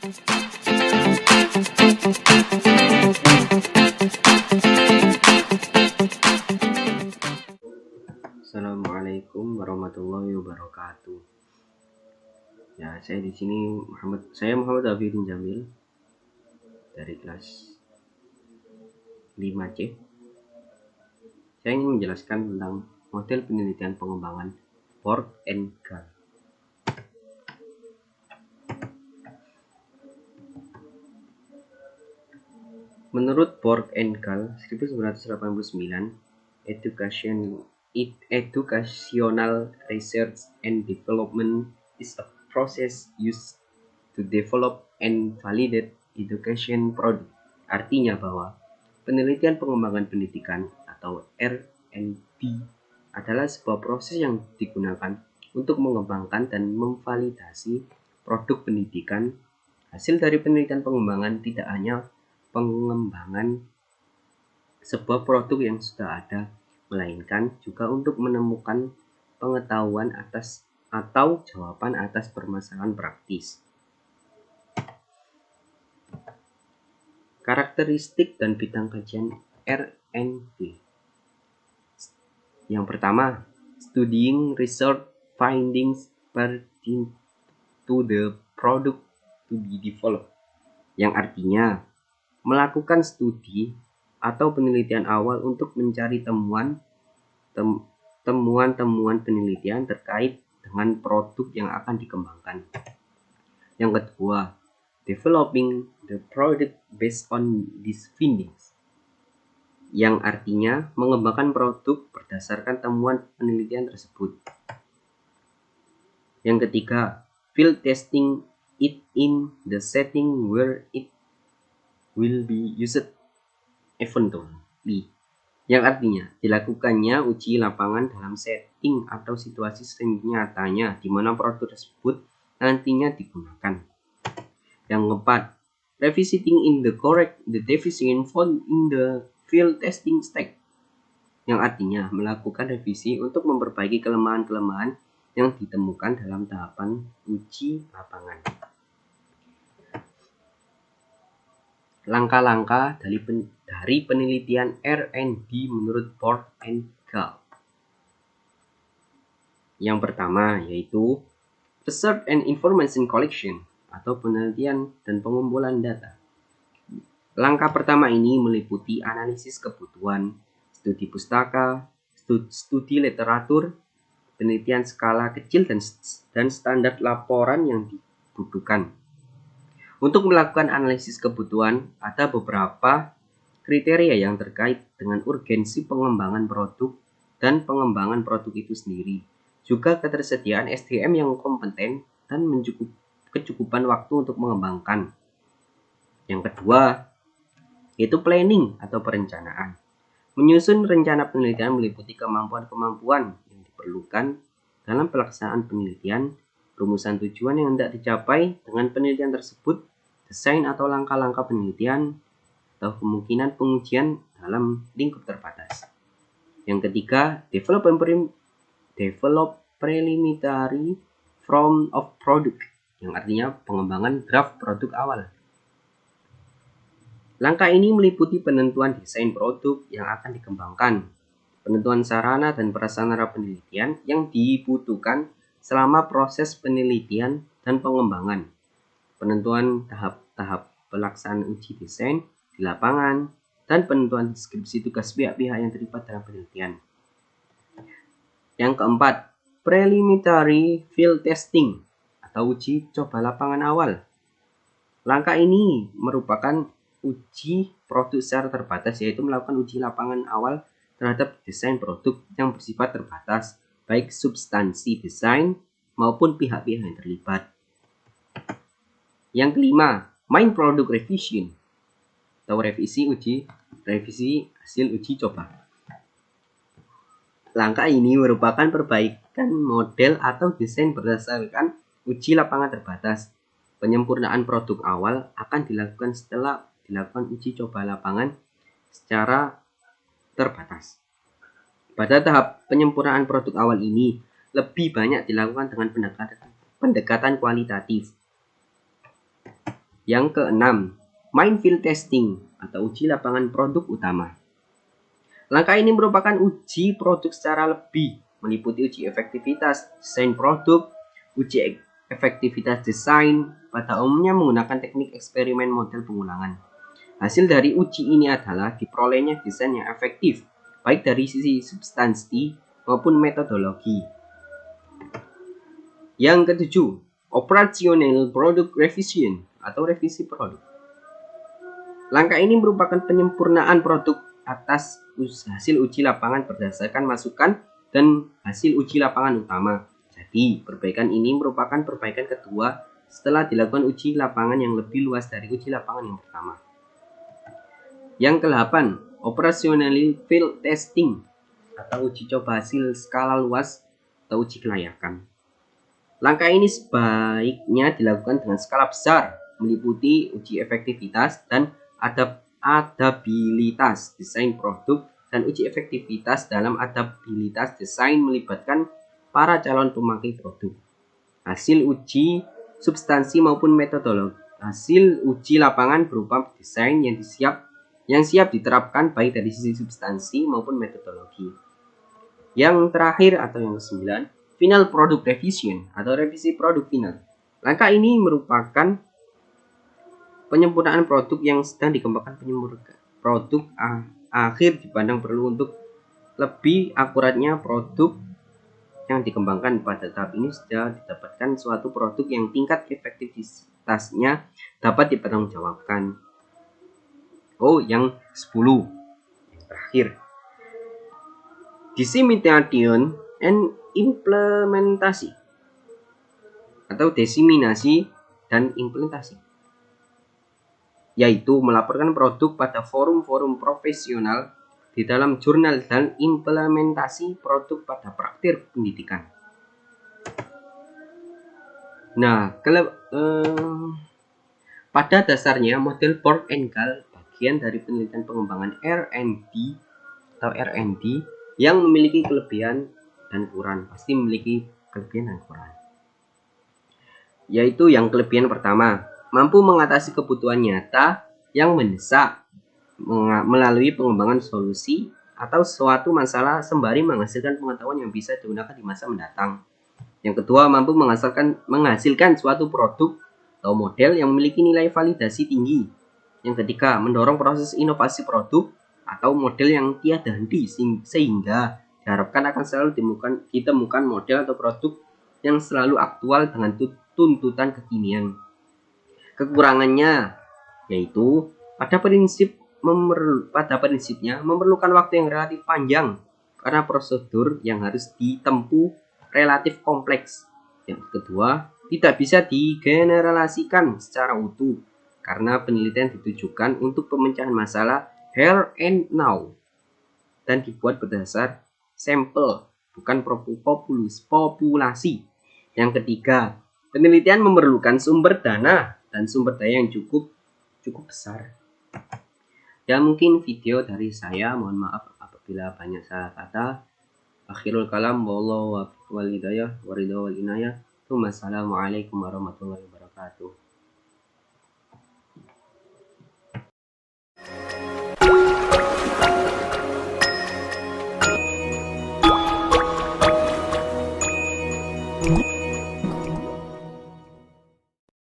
Assalamualaikum warahmatullahi wabarakatuh. Ya, saya di sini Muhammad Hafidin Jamil dari kelas 5C. Saya ingin menjelaskan tentang model penelitian pengembangan Borg and Gall. Menurut Borg and Gall 1989, educational research and development is a process used to develop and validate education product. Artinya bahwa penelitian pengembangan pendidikan atau R&D adalah sebuah proses yang digunakan untuk mengembangkan dan memvalidasi produk pendidikan. Hasil dari penelitian pengembangan tidak hanya pengembangan sebuah produk yang sudah ada, melainkan juga untuk menemukan pengetahuan atas atau jawaban atas permasalahan praktis. Karakteristik dan bidang kajian R&D. Yang pertama, studying research findings pertain to the product to be developed. Yang artinya, melakukan studi atau penelitian awal untuk mencari temuan-temuan penelitian terkait dengan produk yang akan dikembangkan. Yang kedua, developing the product based on these findings. Yang artinya mengembangkan produk berdasarkan temuan penelitian tersebut. Yang ketiga, field testing it in the setting where it will be used eventually. Yang artinya dilakukannya uji lapangan dalam setting atau situasi senyatanya di mana produk tersebut nantinya digunakan. Yang keempat, revisiting in the correct the definition found in the field testing stage. Yang artinya melakukan revisi untuk memperbaiki kelemahan-kelemahan yang ditemukan dalam tahapan uji lapangan. Langkah-langkah dari penelitian R&D menurut Borg and Gall. Yang pertama yaitu Research and Information Collection atau penelitian dan pengumpulan data. Langkah pertama ini meliputi analisis kebutuhan, studi pustaka, studi literatur, penelitian skala kecil dan standar laporan yang dibutuhkan. Untuk melakukan analisis kebutuhan, ada beberapa kriteria yang terkait dengan urgensi pengembangan produk dan pengembangan produk itu sendiri. Juga ketersediaan SDM yang kompeten dan kecukupan waktu untuk mengembangkan. Yang kedua, yaitu planning atau perencanaan. Menyusun rencana penelitian meliputi kemampuan-kemampuan yang diperlukan dalam pelaksanaan penelitian, rumusan tujuan yang hendak dicapai dengan penelitian tersebut, desain atau langkah-langkah penelitian, atau kemungkinan pengujian dalam lingkup terbatas. Yang ketiga, develop preliminary form of product, yang artinya pengembangan draft produk awal. Langkah ini meliputi penentuan desain produk yang akan dikembangkan, penentuan sarana dan prasarana penelitian yang dibutuhkan selama proses penelitian dan pengembangan, penentuan tahap-tahap pelaksanaan uji desain di lapangan, dan penentuan deskripsi tugas pihak-pihak yang terlibat dalam penelitian. Yang keempat, preliminary field testing atau uji coba lapangan awal. Langkah ini merupakan uji produk secara terbatas, yaitu melakukan uji lapangan awal terhadap desain produk yang bersifat terbatas, baik substansi desain maupun pihak-pihak yang terlibat. Yang kelima, main product revision atau revisi hasil uji coba. Langkah ini merupakan perbaikan model atau desain berdasarkan uji lapangan terbatas. Penyempurnaan produk awal akan dilakukan setelah dilakukan uji coba lapangan secara terbatas. Pada tahap penyempurnaan produk awal ini lebih banyak dilakukan dengan pendekatan kualitatif. Yang keenam, minefield testing atau uji lapangan produk utama. Langkah ini merupakan uji produk secara lebih, meliputi uji efektivitas desain produk, uji efektivitas desain, pada umumnya menggunakan teknik eksperimen model pengulangan. Hasil dari uji ini adalah diperolehnya desain yang efektif, baik dari sisi substansi maupun metodologi. Yang ketujuh, operational product revision atau revisi produk. Langkah ini merupakan penyempurnaan produk atas hasil uji lapangan berdasarkan masukan dan hasil uji lapangan utama. Jadi, perbaikan ini merupakan perbaikan kedua setelah dilakukan uji lapangan yang lebih luas dari uji lapangan yang pertama. Yang ke-8, operational field testing atau uji coba hasil skala luas atau uji kelayakan. Langkah ini sebaiknya dilakukan dengan skala besar, meliputi uji efektivitas dan adaptabilitas desain produk dan uji efektivitas dalam adaptabilitas desain melibatkan para calon pemakai produk. Hasil uji substansi maupun metodologi. Hasil uji lapangan berupa desain yang siap diterapkan baik dari sisi substansi maupun metodologi. Yang terakhir atau yang ke-9, final product revision atau revisi produk final. Langkah ini merupakan penyempurnaan produk yang sedang dikembangkan. Produk akhir dipandang perlu untuk lebih akuratnya produk yang dikembangkan. Pada tahap ini sudah didapatkan suatu produk yang tingkat efektivitasnya dapat dipertanggungjawabkan. Yang 10, yang terakhir, dissemination and implementasi atau diseminasi dan implementasi, yaitu melaporkan produk pada forum-forum profesional, di dalam jurnal, dan implementasi produk pada praktik pendidikan. Nah, pada dasarnya model Borg and Gall bagian dari penelitian pengembangan R&D atau R&D yang memiliki kelebihan dan kekurangan. Pasti memiliki kelebihan dan kekurangan. Yaitu yang kelebihan pertama, mampu mengatasi kebutuhan nyata yang mendesak melalui pengembangan solusi atau suatu masalah sembari menghasilkan pengetahuan yang bisa digunakan di masa mendatang. Yang kedua, mampu menghasilkan suatu produk atau model yang memiliki nilai validasi tinggi. Yang ketiga, mendorong proses inovasi produk atau model yang tiada henti sehingga diharapkan akan selalu ditemukan model atau produk yang selalu aktual dengan tuntutan kekinian. Kekurangannya yaitu pada prinsipnya memerlukan waktu yang relatif panjang karena prosedur yang harus ditempuh relatif kompleks. Yang kedua, tidak bisa digeneralisasikan secara utuh karena penelitian ditujukan untuk pemecahan masalah here and now dan dibuat berdasar sampel, bukan populasi. Yang ketiga, penelitian memerlukan sumber dana dan sumber daya yang cukup besar. Ya, mungkin video dari saya, mohon maaf apabila banyak salah kata. Akhirul kalam, wallahu wal hidayah waridha wal inayah. Wassalamualaikum warahmatullahi wabarakatuh.